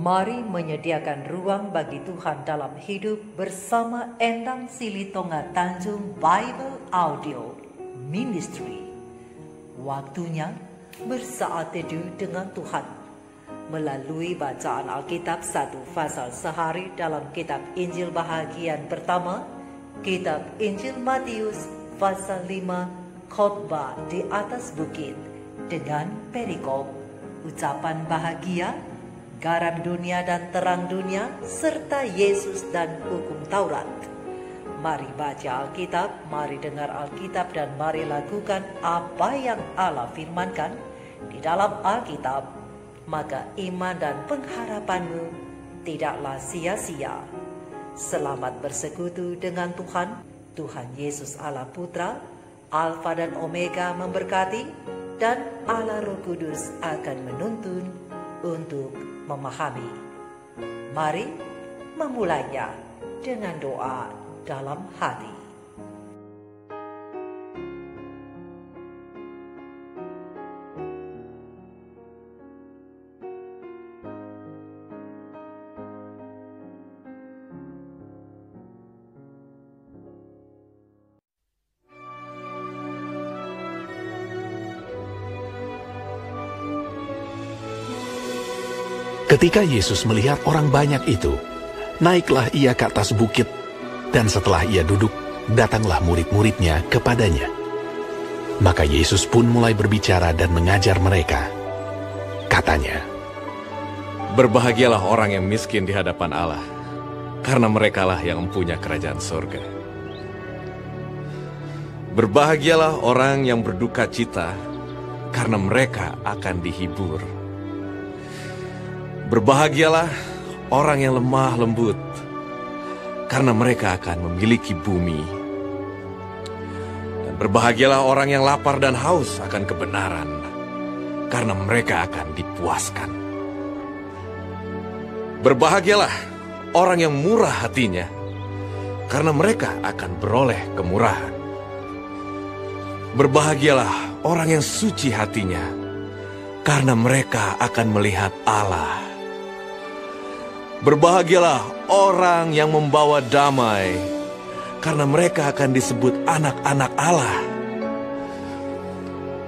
Mari menyediakan ruang bagi Tuhan dalam hidup bersama Endang Silitonga Tanjung Bible Audio Ministry. Waktunya bersaat teduh dengan Tuhan melalui bacaan Alkitab 1 pasal sehari dalam kitab Injil bahagian pertama, kitab Injil Matius pasal 5, khotbah di atas bukit dengan perikop ucapan bahagia, garam dunia dan terang dunia, serta Yesus dan hukum Taurat. Mari baca Alkitab, mari dengar Alkitab, dan mari lakukan apa yang Allah firmankan di dalam Alkitab. Maka iman dan pengharapanmu tidaklah sia-sia. Selamat bersekutu dengan Tuhan. Tuhan Yesus Allah Putra, Alfa dan Omega memberkati, dan Allah Roh Kudus akan menuntun untuk memahami. Mari memulainya dengan doa dalam hati. Ketika Yesus melihat orang banyak itu, naiklah ia ke atas bukit, dan setelah ia duduk, datanglah murid-muridnya kepadanya. Maka Yesus pun mulai berbicara dan mengajar mereka. Katanya, "Berbahagialah orang yang miskin di hadapan Allah, karena merekalah yang mempunyai kerajaan surga. Berbahagialah orang yang berduka cita, karena mereka akan dihibur. Berbahagialah orang yang lemah lembut, karena mereka akan memiliki bumi. Dan berbahagialah orang yang lapar dan haus akan kebenaran, karena mereka akan dipuaskan. Berbahagialah orang yang murah hatinya, karena mereka akan beroleh kemurahan. Berbahagialah orang yang suci hatinya, karena mereka akan melihat Allah. Berbahagialah orang yang membawa damai, karena mereka akan disebut anak-anak Allah.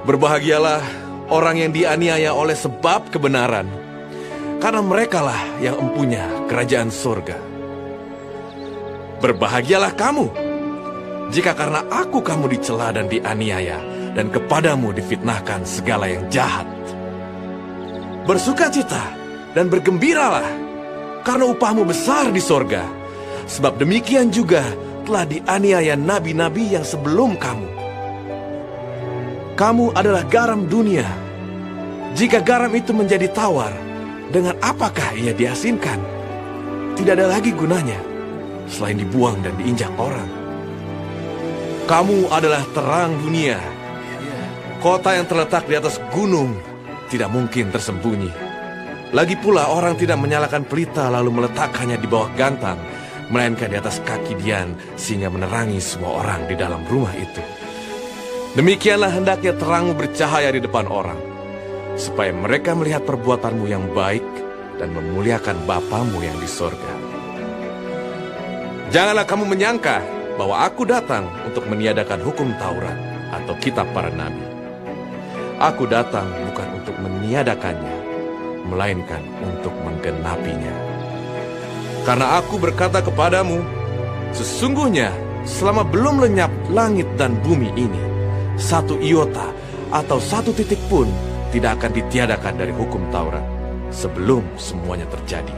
Berbahagialah orang yang dianiaya oleh sebab kebenaran, karena merekalah yang mempunyai kerajaan surga. Berbahagialah kamu, jika karena aku kamu dicela dan dianiaya, dan kepadamu difitnahkan segala yang jahat. Bersukacita dan bergembiralah, karena upahmu besar di sorga, sebab demikian juga telah dianiaya nabi-nabi yang sebelum kamu. Kamu adalah garam dunia. Jika garam itu menjadi tawar, dengan apakah ia diasinkan? Tidak ada lagi gunanya, selain dibuang dan diinjak orang. Kamu adalah terang dunia. Kota yang terletak di atas gunung tidak mungkin tersembunyi. Lagi pula orang tidak menyalakan pelita lalu meletakkannya di bawah gantang, melainkan di atas kaki dian, sehingga menerangi semua orang di dalam rumah itu. Demikianlah hendaknya terangmu bercahaya di depan orang, supaya mereka melihat perbuatanmu yang baik dan memuliakan Bapamu yang di sorga. Janganlah kamu menyangka bahwa aku datang untuk meniadakan hukum Taurat atau kitab para nabi. Aku datang bukan untuk meniadakannya, melainkan untuk menggenapinya. Karena aku berkata kepadamu, sesungguhnya selama belum lenyap langit dan bumi ini, satu iota atau satu titik pun tidak akan ditiadakan dari hukum Taurat sebelum semuanya terjadi.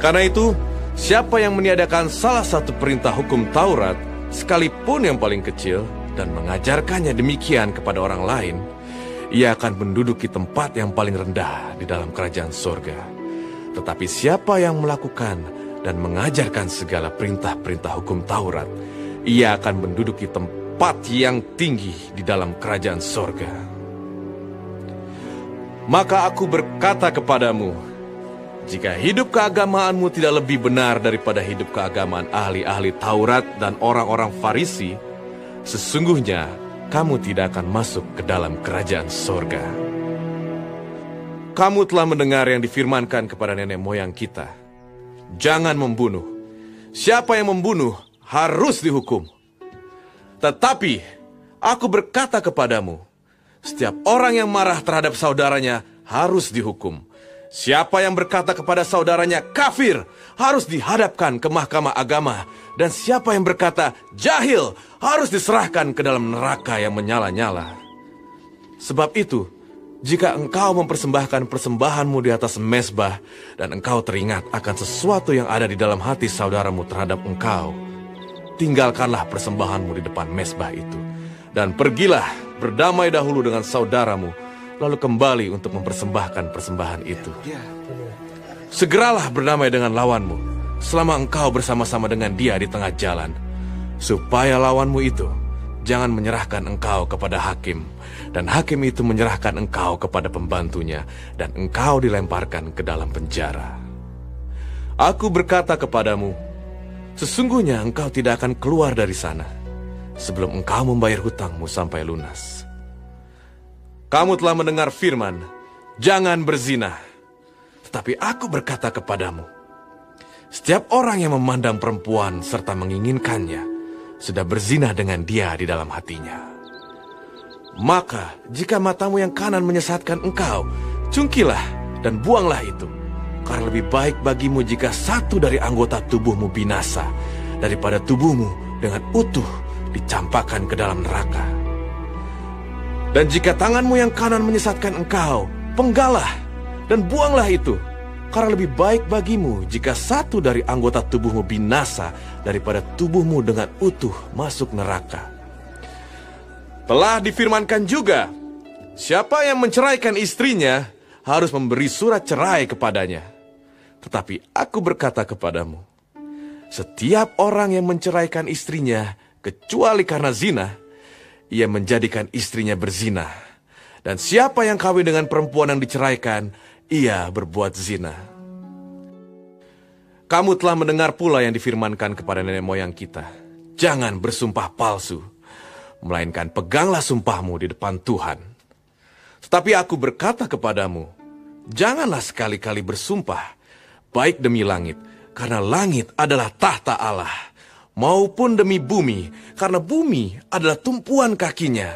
Karena itu, siapa yang meniadakan salah satu perintah hukum Taurat, sekalipun yang paling kecil, dan mengajarkannya demikian kepada orang lain, ia akan menduduki tempat yang paling rendah di dalam kerajaan surga. Tetapi siapa yang melakukan dan mengajarkan segala perintah-perintah hukum Taurat, ia akan menduduki tempat yang tinggi di dalam kerajaan surga. Maka aku berkata kepadamu, jika hidup keagamaanmu tidak lebih benar daripada hidup keagamaan ahli-ahli Taurat dan orang-orang Farisi, sesungguhnya kamu tidak akan masuk ke dalam kerajaan surga. Kamu telah mendengar yang difirmankan kepada nenek moyang kita. Jangan membunuh. Siapa yang membunuh harus dihukum. Tetapi aku berkata kepadamu, setiap orang yang marah terhadap saudaranya harus dihukum. Siapa yang berkata kepada saudaranya kafir harus dihadapkan ke mahkamah agama. Dan siapa yang berkata jahil harus diserahkan ke dalam neraka yang menyala-nyala. Sebab itu, jika engkau mempersembahkan persembahanmu di atas mezbah dan engkau teringat akan sesuatu yang ada di dalam hati saudaramu terhadap engkau, tinggalkanlah persembahanmu di depan mezbah itu. Dan pergilah berdamai dahulu dengan saudaramu, lalu kembali untuk mempersembahkan persembahan itu. Segeralah berdamai dengan lawanmu, selama engkau bersama-sama dengan dia di tengah jalan, supaya lawanmu itu jangan menyerahkan engkau kepada hakim, dan hakim itu menyerahkan engkau kepada pembantunya, dan engkau dilemparkan ke dalam penjara. Aku berkata kepadamu, sesungguhnya engkau tidak akan keluar dari sana sebelum engkau membayar hutangmu sampai lunas. Kamu telah mendengar firman, jangan berzina. Tetapi aku berkata kepadamu, setiap orang yang memandang perempuan serta menginginkannya sudah berzina dengan dia di dalam hatinya. Maka jika matamu yang kanan menyesatkan engkau, cungkilah dan buanglah itu. Karena lebih baik bagimu jika satu dari anggota tubuhmu binasa, daripada tubuhmu dengan utuh dicampakkan ke dalam neraka. Dan jika tanganmu yang kanan menyesatkan engkau, penggalah dan buanglah itu. Karena lebih baik bagimu jika satu dari anggota tubuhmu binasa daripada tubuhmu dengan utuh masuk neraka. Telah difirmankan juga, siapa yang menceraikan istrinya harus memberi surat cerai kepadanya. Tetapi aku berkata kepadamu, setiap orang yang menceraikan istrinya kecuali karena zina, ia menjadikan istrinya berzina. Dan siapa yang kawin dengan perempuan yang diceraikan, ia berbuat zina. Kamu telah mendengar pula yang difirmankan kepada nenek moyang kita, jangan bersumpah palsu, melainkan peganglah sumpahmu di depan Tuhan. Tetapi aku berkata kepadamu, janganlah sekali-kali bersumpah, baik demi langit, karena langit adalah tahta Allah, maupun demi bumi, karena bumi adalah tumpuan kakinya,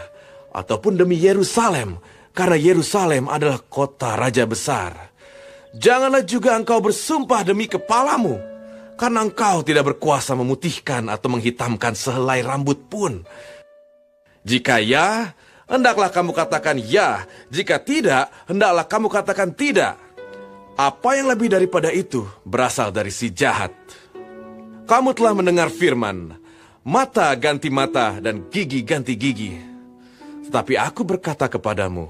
ataupun demi Yerusalem, karena Yerusalem adalah kota raja besar. Janganlah juga engkau bersumpah demi kepalamu, karena engkau tidak berkuasa memutihkan atau menghitamkan sehelai rambut pun. Jika ya, hendaklah kamu katakan ya. Jika tidak, hendaklah kamu katakan tidak. Apa yang lebih daripada itu berasal dari si jahat. Kamu telah mendengar firman, mata ganti mata dan gigi ganti gigi. Tetapi aku berkata kepadamu,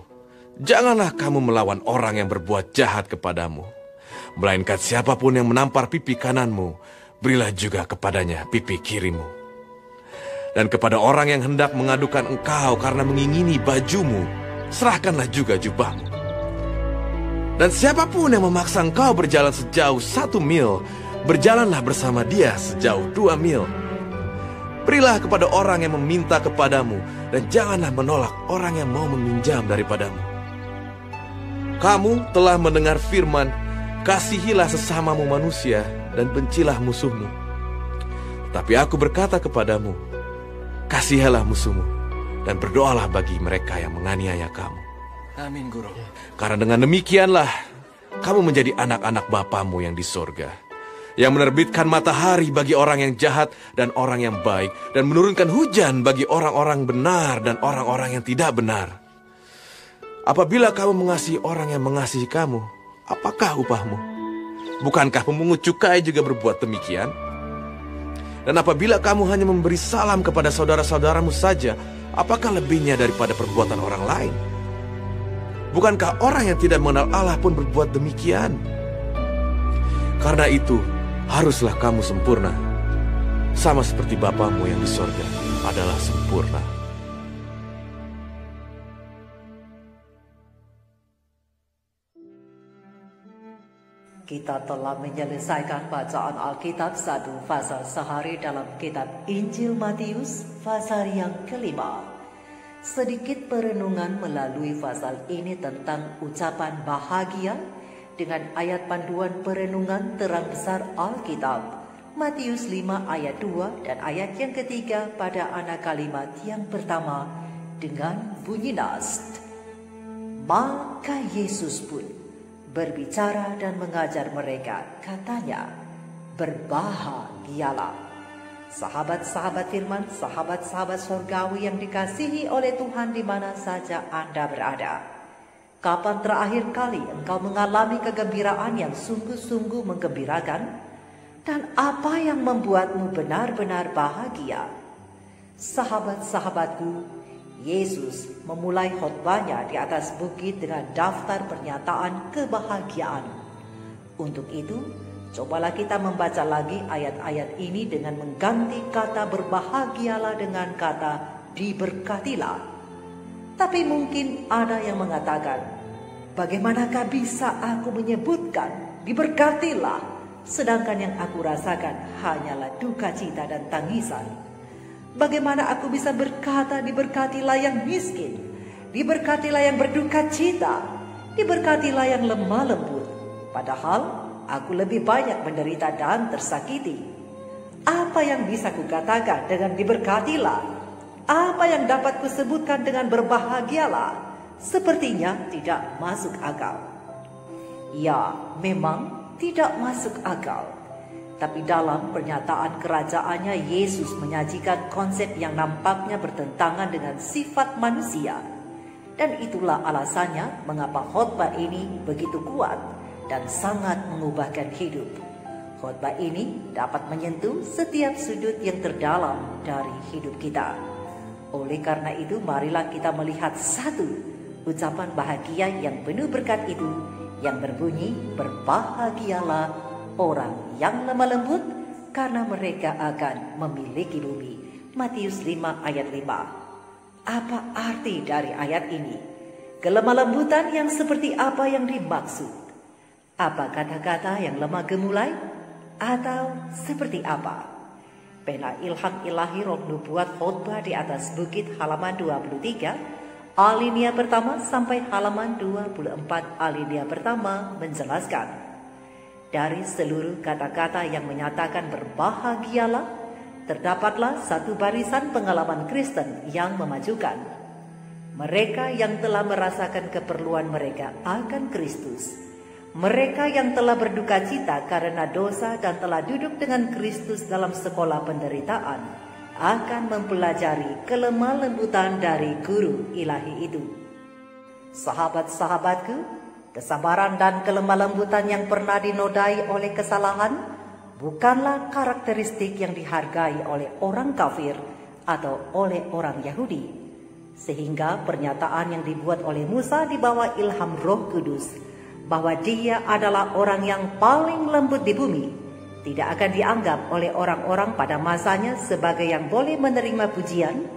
janganlah kamu melawan orang yang berbuat jahat kepadamu. Melainkan siapapun yang menampar pipi kananmu, berilah juga kepadanya pipi kirimu. Dan kepada orang yang hendak mengadukan engkau karena mengingini bajumu, serahkanlah juga jubahmu. Dan siapapun yang memaksa engkau berjalan sejauh 1 mil, berjalanlah bersama dia sejauh 2 mil. Berilah kepada orang yang meminta kepadamu, dan janganlah menolak orang yang mau meminjam daripadamu. Kamu telah mendengar firman, kasihilah sesamamu manusia, dan bencilah musuhmu. Tapi aku berkata kepadamu, kasihilah musuhmu, dan berdoalah bagi mereka yang menganiaya kamu. Amin, Guru. Karena dengan demikianlah, kamu menjadi anak-anak Bapamu yang di sorga, yang menerbitkan matahari bagi orang yang jahat dan orang yang baik, dan menurunkan hujan bagi orang-orang benar dan orang-orang yang tidak benar. Apabila kamu mengasihi orang yang mengasihi kamu, apakah upahmu? Bukankah pemungut cukai juga berbuat demikian? Dan apabila kamu hanya memberi salam kepada saudara-saudaramu saja, apakah lebihnya daripada perbuatan orang lain? Bukankah orang yang tidak mengenal Allah pun berbuat demikian? Karena itu, haruslah kamu sempurna, sama seperti Bapamu yang di sorga adalah sempurna. Kita telah menyelesaikan bacaan Alkitab satu pasal sehari dalam kitab Injil Matius pasal yang kelima. Sedikit perenungan melalui pasal ini tentang ucapan bahagia dengan ayat panduan perenungan terang besar Alkitab. Matius 5 ayat 2 dan ayat yang ketiga pada anak kalimat yang pertama dengan bunyi nas. Maka Yesus pun berbicara dan mengajar mereka, katanya, berbahagialah. Sahabat-sahabat firman, sahabat-sahabat surgawi yang dikasihi oleh Tuhan di mana saja Anda berada. Kapan terakhir kali engkau mengalami kegembiraan yang sungguh-sungguh menggembirakan? Dan apa yang membuatmu benar-benar bahagia? Sahabat-sahabatku, Yesus memulai khotbahnya di atas bukit dengan daftar pernyataan kebahagiaan. Untuk itu, cobalah kita membaca lagi ayat-ayat ini dengan mengganti kata berbahagialah dengan kata diberkatilah. Tapi mungkin ada yang mengatakan, bagaimanakah bisa aku menyebutkan diberkatilah, sedangkan yang aku rasakan hanyalah duka cita dan tangisan? Bagaimana aku bisa berkata diberkatilah yang miskin, diberkatilah yang berduka cita, diberkatilah yang lemah lembut, padahal aku lebih banyak menderita dan tersakiti? Apa yang bisa kukatakan dengan diberkatilah? Apa yang dapat kusebutkan dengan berbahagialah? Sepertinya tidak masuk akal. Ya, memang tidak masuk akal. Tapi dalam pernyataan kerajaannya, Yesus menyajikan konsep yang nampaknya bertentangan dengan sifat manusia. Dan itulah alasannya mengapa khotbah ini begitu kuat dan sangat mengubahkan hidup. Khotbah ini dapat menyentuh setiap sudut yang terdalam dari hidup kita. Oleh karena itu, marilah kita melihat satu ucapan bahagia yang penuh berkat itu, yang berbunyi, berbahagialah orang yang lemah lembut, karena mereka akan memiliki bumi. Matius 5 ayat 5. Apa arti dari ayat ini? Kelemah lembutan yang seperti apa yang dimaksud? Apa kata-kata yang lemah gemulai? Atau seperti apa? Pena ilham ilahi roh nubuat khotbah di atas bukit halaman 23, alinea pertama sampai halaman 24 alinea pertama menjelaskan. Dari seluruh kata-kata yang menyatakan berbahagialah, terdapatlah satu barisan pengalaman Kristen yang memajukan. Mereka yang telah merasakan keperluan mereka akan Kristus. Mereka yang telah berduka cita karena dosa dan telah duduk dengan Kristus dalam sekolah penderitaan akan mempelajari kelemah lembutan dari guru ilahi itu. Sahabat-sahabatku, kesabaran dan kelemah lembutan yang pernah dinodai oleh kesalahan bukanlah karakteristik yang dihargai oleh orang kafir atau oleh orang Yahudi. Sehingga pernyataan yang dibuat oleh Musa di bawah ilham Roh Kudus bahwa dia adalah orang yang paling lembut di bumi tidak akan dianggap oleh orang-orang pada masanya sebagai yang boleh menerima pujian,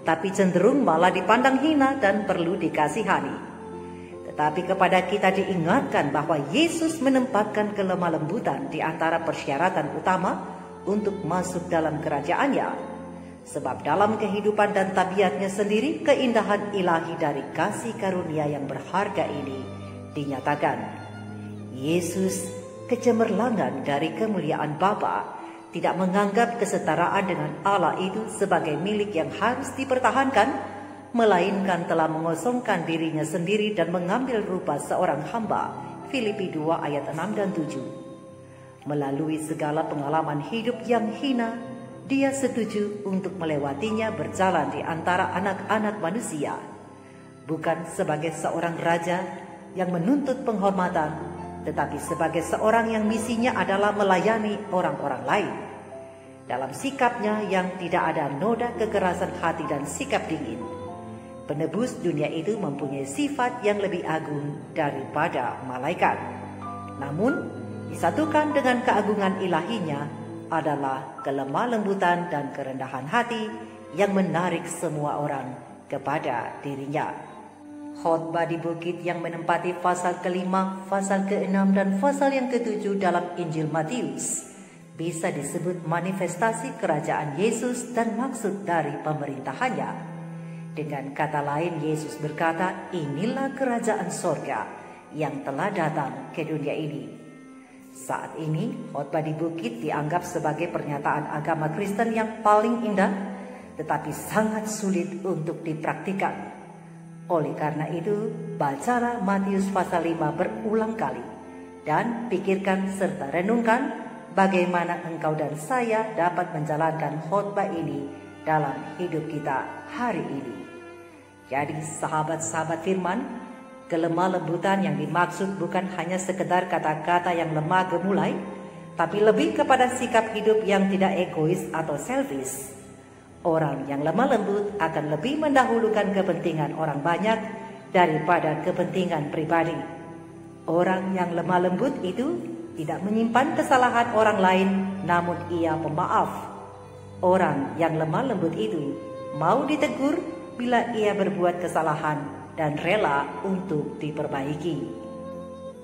tapi cenderung malah dipandang hina dan perlu dikasihani. Tetapi kepada kita diingatkan bahwa Yesus menempatkan kelemah lembutan di antara persyaratan utama untuk masuk dalam kerajaannya. Sebab dalam kehidupan dan tabiatnya sendiri, keindahan ilahi dari kasih karunia yang berharga ini dinyatakan. Yesus, kecemerlangan dari kemuliaan Bapa, tidak menganggap kesetaraan dengan Allah itu sebagai milik yang harus dipertahankan, melainkan telah mengosongkan dirinya sendiri dan mengambil rupa seorang hamba. Filipi 2 ayat 6 dan 7. Melalui segala pengalaman hidup yang hina, dia setuju untuk melewatinya berjalan di antara anak-anak manusia. Bukan sebagai seorang raja yang menuntut penghormatan, tetapi sebagai seorang yang misinya adalah melayani orang-orang lain. Dalam sikapnya yang tidak ada noda kekerasan hati dan sikap dingin, penebus dunia itu mempunyai sifat yang lebih agung daripada malaikat. Namun, disatukan dengan keagungan ilahinya adalah kelemah lembutan dan kerendahan hati yang menarik semua orang kepada dirinya. Khotbah di bukit yang menempati pasal ke-5, pasal ke-6, dan pasal yang ke-7 dalam Injil Matius bisa disebut manifestasi kerajaan Yesus dan maksud dari pemerintahannya. Dengan kata lain, Yesus berkata, inilah kerajaan sorga yang telah datang ke dunia ini. Saat ini, khotbah di bukit dianggap sebagai pernyataan agama Kristen yang paling indah, tetapi sangat sulit untuk dipraktikkan. Oleh karena itu, bacalah Matius pasal 5 berulang kali, dan pikirkan serta renungkan bagaimana engkau dan saya dapat menjalankan khotbah ini dalam hidup kita hari ini. Jadi sahabat-sahabat firman, kelemah lembutan yang dimaksud bukan hanya sekedar kata-kata yang lemah gemulai, tapi lebih kepada sikap hidup yang tidak egois atau selfish. Orang yang lemah lembut akan lebih mendahulukan kepentingan orang banyak daripada kepentingan pribadi. Orang yang lemah lembut itu tidak menyimpan kesalahan orang lain, namun ia pemaaf. Orang yang lemah lembut itu mau ditegur bila ia berbuat kesalahan dan rela untuk diperbaiki.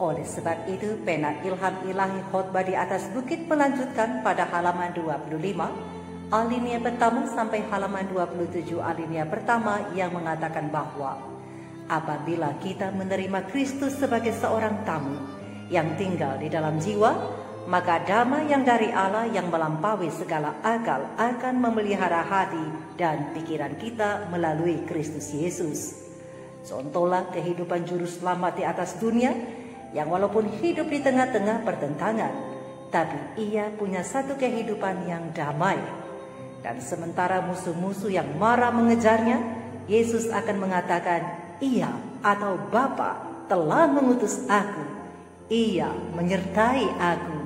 Oleh sebab itu, pena ilham ilahi khotbah di atas bukit melanjutkan pada halaman 25, alinea pertama sampai halaman 27 alinea pertama yang mengatakan bahwa apabila kita menerima Kristus sebagai seorang tamu yang tinggal di dalam jiwa, maka damai yang dari Allah yang melampaui segala akal akan memelihara hati dan pikiran kita melalui Kristus Yesus. Contohlah kehidupan juru selamat di atas dunia yang walaupun hidup di tengah-tengah pertentangan, tapi ia punya satu kehidupan yang damai. Dan sementara musuh-musuh yang marah mengejarnya, Yesus akan mengatakan, ia atau Bapa telah mengutus aku. Ia menyertai aku.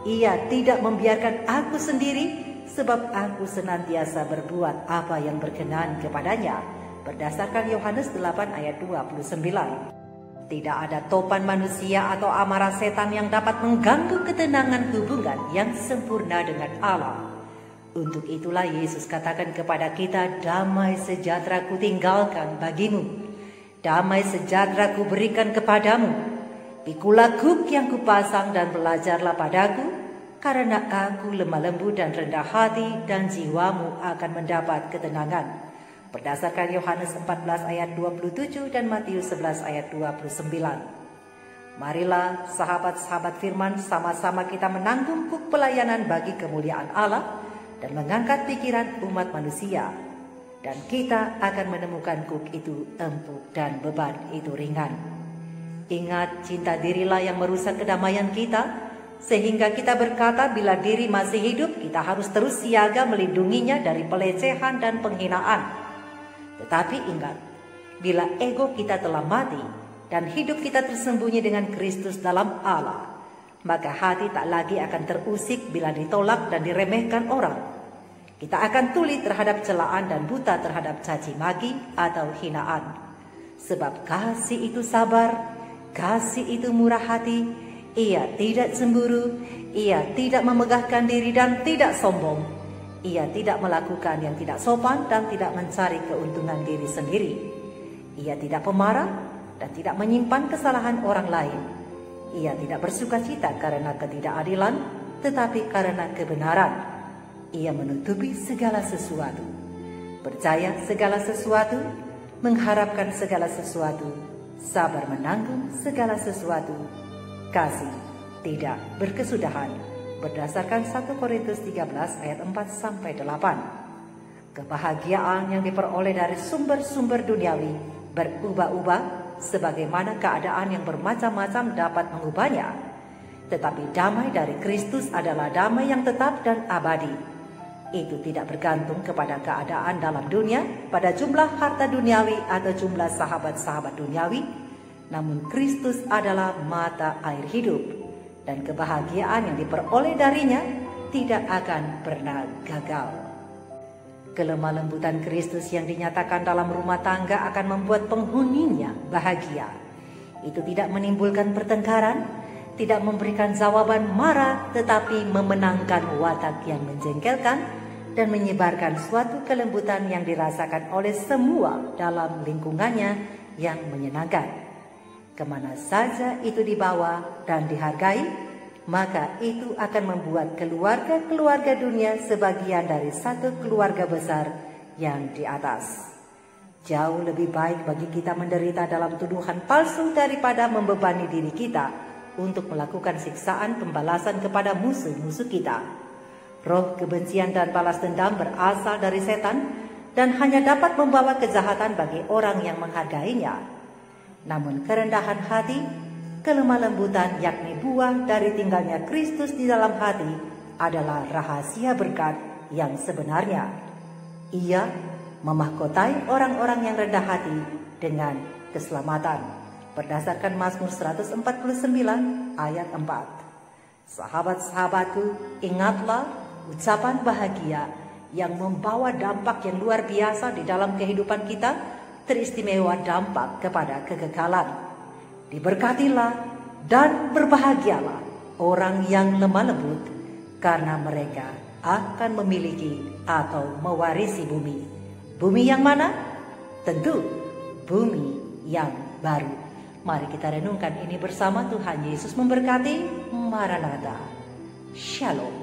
Ia tidak membiarkan aku sendiri, sebab aku senantiasa berbuat apa yang berkenan kepadanya. Berdasarkan Yohanes 8 ayat 29. Tidak ada topan manusia atau amarah setan yang dapat mengganggu ketenangan hubungan yang sempurna dengan Allah. Untuk itulah Yesus katakan kepada kita, damai sejahtera ku tinggalkan bagimu. Damai sejahtera ku berikan kepadamu. Pikulah kuk yang kupasang dan belajarlah padaku, karena aku lemah lembut dan rendah hati, dan jiwamu akan mendapat ketenangan. Berdasarkan Yohanes 14 ayat 27 dan Matius 11 ayat 29. Marilah sahabat-sahabat firman, sama-sama kita menanggung kuk pelayanan bagi kemuliaan Allah dan mengangkat pikiran umat manusia. Dan kita akan menemukan kuk itu empuk dan beban itu ringan. Ingat, cinta dirilah yang merusak kedamaian kita, sehingga kita berkata bila diri masih hidup, kita harus terus siaga melindunginya dari pelecehan dan penghinaan. Tetapi ingat, bila ego kita telah mati dan hidup kita tersembunyi dengan Kristus dalam Allah, maka hati tak lagi akan terusik bila ditolak dan diremehkan orang. Kita akan tuli terhadap celaan dan buta terhadap caci maki atau hinaan. Sebab kasih itu sabar, kasih itu murah hati, ia tidak cemburu, ia tidak memegahkan diri dan tidak sombong. Ia tidak melakukan yang tidak sopan dan tidak mencari keuntungan diri sendiri. Ia tidak pemarah dan tidak menyimpan kesalahan orang lain. Ia tidak bersukacita karena ketidakadilan, tetapi karena kebenaran. Ia menutupi segala sesuatu, percaya segala sesuatu, mengharapkan segala sesuatu, sabar menanggung segala sesuatu, kasih tidak berkesudahan. Berdasarkan 1 Korintus 13 ayat 4-8. Kebahagiaan yang diperoleh dari sumber-sumber duniawi berubah-ubah sebagaimana keadaan yang bermacam-macam dapat mengubahnya. Tetapi damai dari Kristus adalah damai yang tetap dan abadi. Itu tidak bergantung kepada keadaan dalam dunia, pada jumlah harta duniawi atau jumlah sahabat-sahabat duniawi, namun Kristus adalah mata air hidup. Dan kebahagiaan yang diperoleh darinya tidak akan pernah gagal. Kelemah lembutan Kristus yang dinyatakan dalam rumah tangga akan membuat penghuninya bahagia. Itu tidak menimbulkan pertengkaran, tidak memberikan jawaban marah, tetapi memenangkan watak yang menjengkelkan dan menyebarkan suatu kelembutan yang dirasakan oleh semua dalam lingkungannya yang menyenangkan. Kemana saja itu dibawa dan dihargai, maka itu akan membuat keluarga-keluarga dunia sebagian dari satu keluarga besar yang di atas. Jauh lebih baik bagi kita menderita dalam tuduhan palsu daripada membebani diri kita untuk melakukan siksaan pembalasan kepada musuh-musuh kita. Roh kebencian dan balas dendam berasal dari setan dan hanya dapat membawa kejahatan bagi orang yang menghargainya. Namun kerendahan hati, kelemah lembutan yakni buah dari tinggalnya Kristus di dalam hati adalah rahasia berkat yang sebenarnya. Ia memahkotai orang-orang yang rendah hati dengan keselamatan. Berdasarkan Mazmur 149 ayat 4. Sahabat-sahabatku, ingatlah ucapan bahagia yang membawa dampak yang luar biasa di dalam kehidupan kita, teristimewa dampak kepada kekekalan. Diberkatilah dan berbahagialah orang yang lemah lembut, karena mereka akan memiliki atau mewarisi bumi. Bumi yang mana? Tentu bumi yang baru. Mari kita renungkan ini bersama. Tuhan Yesus memberkati. Maranatha. Shalom.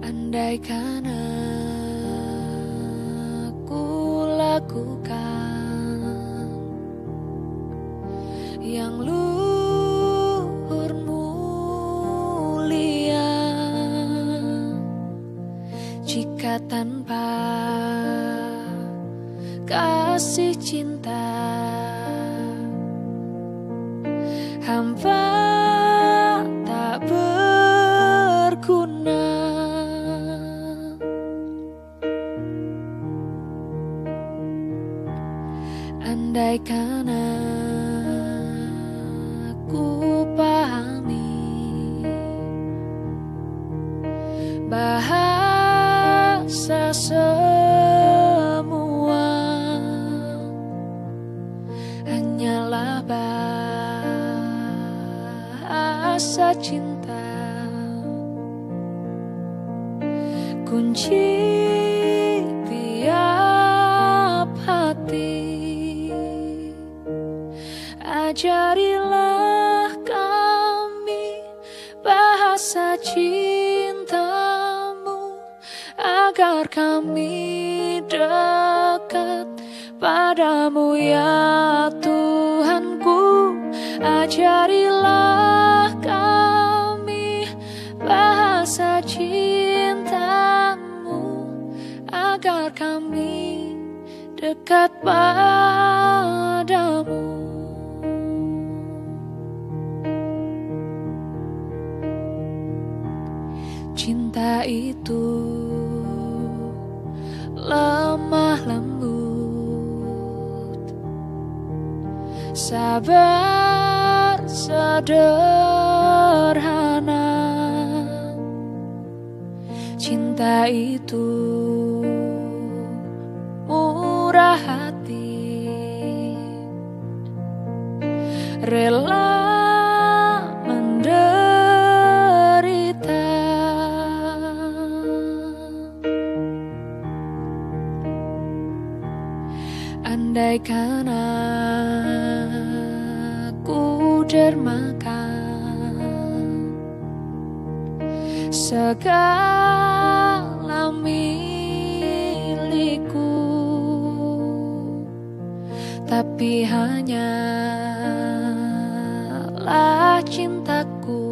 Andaikan aku lakukan yang luhur mulia, jika tanpa kasih cinta hamba tak berguna. Andaikan aku pahami bahasa semua, hanyalah bahasa cinta, kunci tiap hati. Ajarilah kami bahasa cinta-Mu, agar kami dekat padamu ya Tuhanku. Ajarilah kami bahasa cinta-Mu, agar kami dekat padamu. Cinta itu lemah lembut, sabar sederhana. Cinta itu murah hati, rela andaikan aku dermakan segala milikku, tapi hanyalah cintaku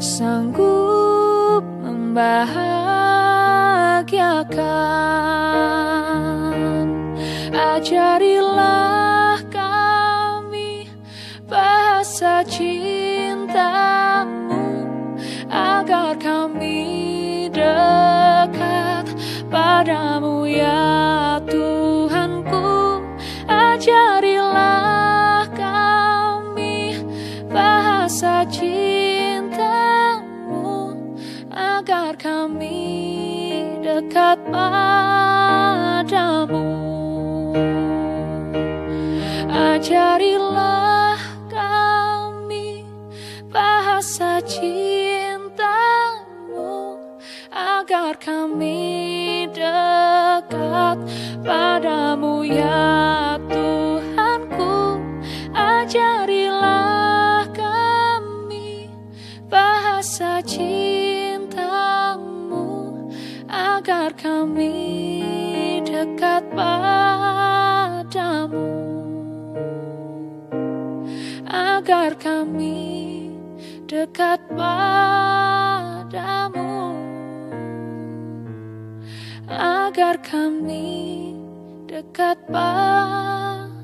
sanggup membahagiakan. Ajarilah kami bahasa cinta-Mu, agar kami dekat padamu ya Tuhanku. Ajarilah kami bahasa cinta-Mu, agar kami dekat padamu. Ajarilah kami bahasa cinta-Mu, agar kami dekat padamu ya Tuhanku. Ajarilah agar kami dekat padamu, agar kami dekat padamu, agar kami dekat padamu.